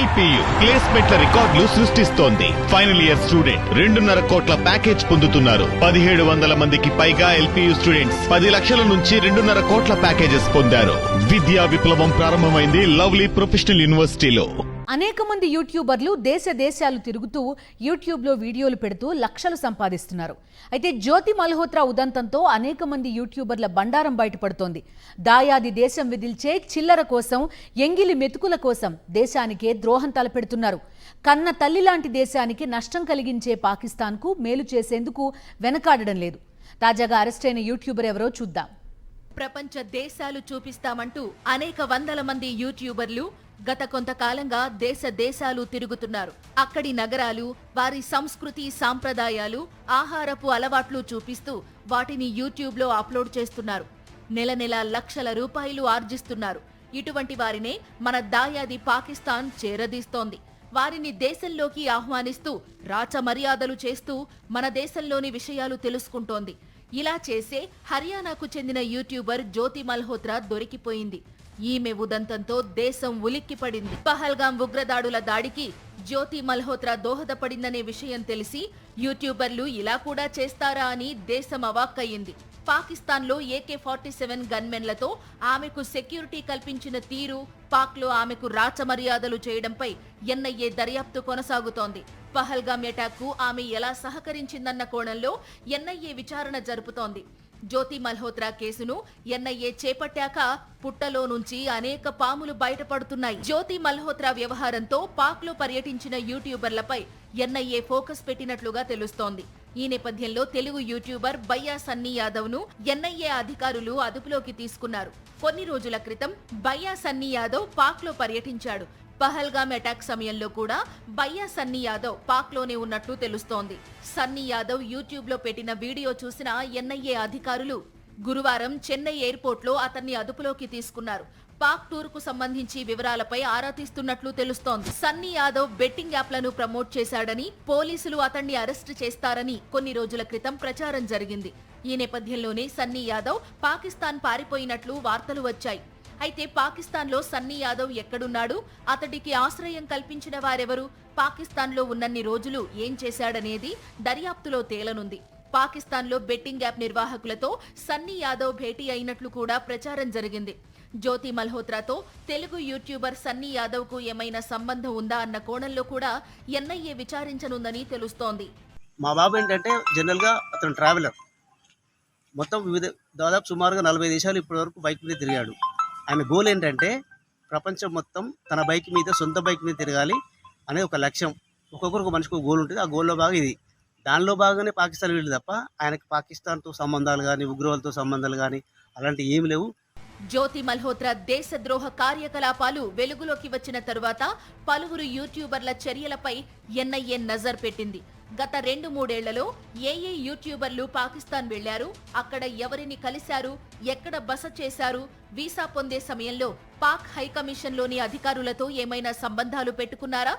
LPU ప్లేస్మెంట్ల రికార్డులు సృష్టిస్తోంది. Final year student 2.5 కోట్ల ప్యాకేజ్ పొందుతున్నారు. 1700 మందికి పైగా ఎల్పియు స్టూడెంట్స్ 10 లక్షల నుంచి 2.5 కోట్ల ప్యాకేజెస్ పొందారు. విద్యా విప్లవం ప్రారంభమైంది లవ్లీ ప్రొఫెషనల్ యూనివర్సిటీలో. అనేక మంది యూట్యూబర్లు దేశాలు తిరుగుతూ యూట్యూబ్లో వీడియోలు పెడుతూ లక్షలు సంపాదిస్తున్నారు. అయితే జ్యోతి మల్హోత్రా ఉదంతంతో అనేక మంది యూట్యూబర్ల బండారం బయటపడుతోంది. దాయాది దేశం విదిల్చే చిల్లర కోసం, ఎంగిలి మెతుకుల కోసం దేశానికే ద్రోహం తలపెడుతున్నారు. కన్న తల్లి లాంటి దేశానికి నష్టం కలిగించే పాకిస్తాన్కు మేలు చేసేందుకు వెనకాడడం లేదు. తాజాగా అరెస్టైన యూట్యూబర్ ఎవరో చూద్దాం. ప్రపంచ దేశాలు చూపిస్తామంటూ అనేక వందల మంది యూట్యూబర్లు గత కొంతకాలంగా దేశాలు తిరుగుతున్నారు. అక్కడి నగరాలు, వారి సంస్కృతి సాంప్రదాయాలు, ఆహారపు అలవాట్లు చూపిస్తూ వాటిని యూట్యూబ్లో అప్లోడ్ చేస్తున్నారు. నెల లక్షల రూపాయలు ఆర్జిస్తున్నారు. ఇటువంటి వారినే మన దాయాది పాకిస్తాన్ చేరదీస్తోంది. వారిని దేశంలోకి ఆహ్వానిస్తూ రాచ మర్యాదలు చేస్తూ మన దేశంలోని విషయాలు తెలుసుకుంటోంది. ఇలా చేసే హర్యానాకు చెందిన యూట్యూబర్ జ్యోతి మల్హోత్రా దొరికిపోయింది. ఈమె ఉదంతంతో దేశం ఉలిక్కిపడింది. పహల్గాం ఉగ్రదాడుల దాడికి జ్యోతి మల్హోత్రా దోహదపడిందనే విషయం తెలిసి యూట్యూబర్లు ఇలా కూడా చేస్తారా అని దేశం అవాక్కయ్యింది. పాకిస్తాన్లో AK-47 గన్మెన్లతో ఆమెకు సెక్యూరిటీ కల్పించిన తీరు, పాక్లో ఆమెకు రాచమర్యాదలు చేయడంపై NIA దర్యాప్తు కొనసాగుతోంది. పహల్గాం అటాక్కు ఆమె ఎలా సహకరించిందన్న కోణంలో NIA విచారణ జరుపుతోంది. జ్యోతి మల్హోత్రా కేసును NIA చేపట్టాక పుట్టలో నుంచి అనేక పాములు బయటపడుతున్నాయి. జ్యోతి మల్హోత్రా వ్యవహారంతో పాక్లో పర్యటించిన యూట్యూబర్లపై NIA ఫోకస్ పెట్టినట్లుగా తెలుస్తోంది. ఈ నేపథ్యంలో తెలుగు యూట్యూబర్ బయ్యా సన్నీ యాదవ్ ను NIA అధికారులు అదుపులోకి తీసుకున్నారు. కొన్ని రోజుల క్రితం బయ్యా సన్నీ యాదవ్ పాక్లో పర్యటించాడు. పహల్గాం అటాక్ సమయంలో కూడా బయ్యా సన్నీ యాదవ్ పాక్లోనే ఉన్నట్లు తెలుస్తోంది. సన్నీ యాదవ్ యూట్యూబ్లో పెట్టిన వీడియో చూసిన NIA అధికారులు గురువారం చెన్నై ఎయిర్పోర్ట్లో అతన్ని అదుపులోకి తీసుకున్నారు. పాక్ టూర్ కు సంబంధించి వివరాలపై ఆరా తీస్తున్నట్లు తెలుస్తోంది. సన్నీ యాదవ్ బెట్టింగ్ యాప్లను ప్రమోట్ చేశాడని, పోలీసులు అతన్ని అరెస్టు చేస్తారని కొన్ని రోజుల క్రితం ప్రచారం జరిగింది. ఈ నేపథ్యంలోనే సన్నీ యాదవ్ పాకిస్తాన్ పారిపోయినట్లు వార్తలు వచ్చాయి. అయితే పాకిస్తాన్లో సన్నీ యాదవ్ ఎక్కడున్నాడు, అతడికి ఆశ్రయం కల్పించిన వారెవరు, పాకిస్తాన్లో ఉన్నన్ని రోజులు ఏం చేశాడనేది దర్యాప్తులో తేలనుంది. పాకిస్తాన్లో బెట్టింగ్ యాప్ నిర్వాహకులతో సన్నీ యాదవ్ భేటీ అయినట్లు కూడా ప్రచారం జరిగింది. జ్యోతి మల్హోత్రాతో తెలుగు యూట్యూబర్ సన్నీ యాదవ్ కు ఏమైనా సంబంధం ఉందా అన్న కోణంలో కూడా NIA విచారించనుందని తెలుస్తోంది. మా బాబు ఏంటంటే జనరల్ గా అతను ట్రావెలర్, మొత్తం దాదాపు సుమారుగా 40 దేశాలు ఇప్పటి వరకు బైక్ మీద తిరిగాడు. ఆయన గోల్ ఏంటంటే ప్రపంచం మొత్తం తన బైక్ మీద, సొంత బైక్ మీద తిరగాలి అనే ఒక లక్ష్యం. ఒక్కొక్కరికి ఒక మనిషికి ఒక గోల్ ఉంటుంది. ఆ గోల్లో భాగం ఇది. దానిలో భాగంగానే పాకిస్తాన్ వెళ్ళి తప్ప ఆయనకు పాకిస్తాన్తో సంబంధాలు కానీ, ఉగ్రవాదులతో సంబంధాలు కానీ అలాంటివి ఏమి లేవు. జ్యోతి మల్హోత్రా దేశద్రోహ కార్యకలాపాలు వెలుగులోకి వచ్చిన తరువాత పలువురు యూట్యూబర్ల చర్యలపై NIA నజర్ పెట్టింది. గత 2-3 ఏళ్లలో ఏ యూట్యూబర్లు పాకిస్తాన్ వెళ్లారు, అక్కడ ఎవరిని కలిశారు, ఎక్కడ బస చేశారు, వీసా పొందే సమయంలో పాక్ హైకమిషన్లోని అధికారులతో ఏమైనా సంబంధాలు పెట్టుకున్నారా?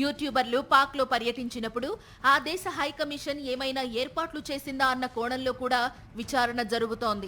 యూట్యూబర్లు పాక్లో పర్యటించినప్పుడు ఆ దేశ హైకమిషన్ ఏమైనా ఏర్పాట్లు చేసిందా అన్న కోణంలో కూడా విచారణ జరుగుతోంది.